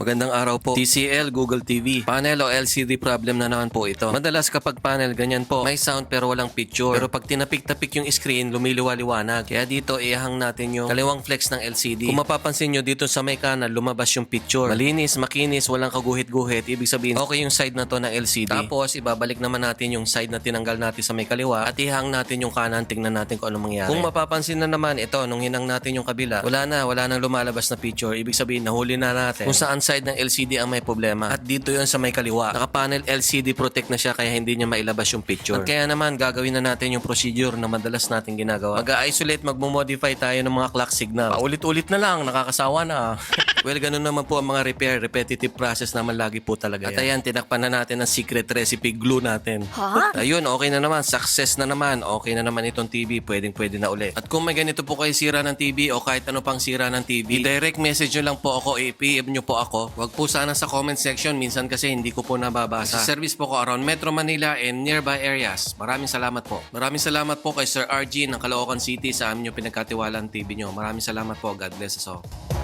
Magandang araw po. TCL Google TV. Panel o LCD problem na naman po ito. Madalas kapag panel ganyan po, may sound pero walang picture. Pero pag tinapik-tapik yung screen, lumiliwa-liwanag. Kaya dito iahang natin yung kaliwang flex ng LCD. Kung mapapansin nyo dito sa may kanan, lumabas yung picture. Malinis, makinis, walang kaguhit-guhit. Ibig sabihin, okay yung side na to ng LCD. Tapos ibabalik naman natin yung side na tinanggal natin sa may kaliwa at ihang natin yung kanan, tingnan natin kung ano mangyari. Kung mapapansin na naman, ito, nung hinang natin yung kabila, wala nang lumalabas na picture. Ibig sabihin, nahuli na natin kung saan side ng LCD ang may problema. At dito yun sa may kaliwa. Naka-panel LCD protect na siya kaya hindi niya mailabas yung picture. At kaya naman gagawin na natin yung procedure na madalas natin ginagawa. Mag-isolate, magmo-modify tayo ng mga clock signal. Paulit-ulit na lang, nakakasawa na. Well, ganun naman po ang mga repair. Repetitive process naman lagi po talaga yan. At ayan, tinakpan na natin ang secret recipe glue natin. Ayun, okay na naman. Success na naman. Okay na naman itong TV. Pwede na ulit. At kung may ganito po kayo sira ng TV o kahit ano pang sira ng TV, i-direct message nyo lang po ako, i-PM nyo po ako. Wag po sana sa comment section. Minsan kasi hindi ko po nababasa. Sa service po ko around Metro Manila and nearby areas. Maraming salamat po. Maraming salamat po kay Sir RG ng Caloocan City sa amin yung pinagkatiwalaan TV nyo. Maraming salamat po. God bless us all.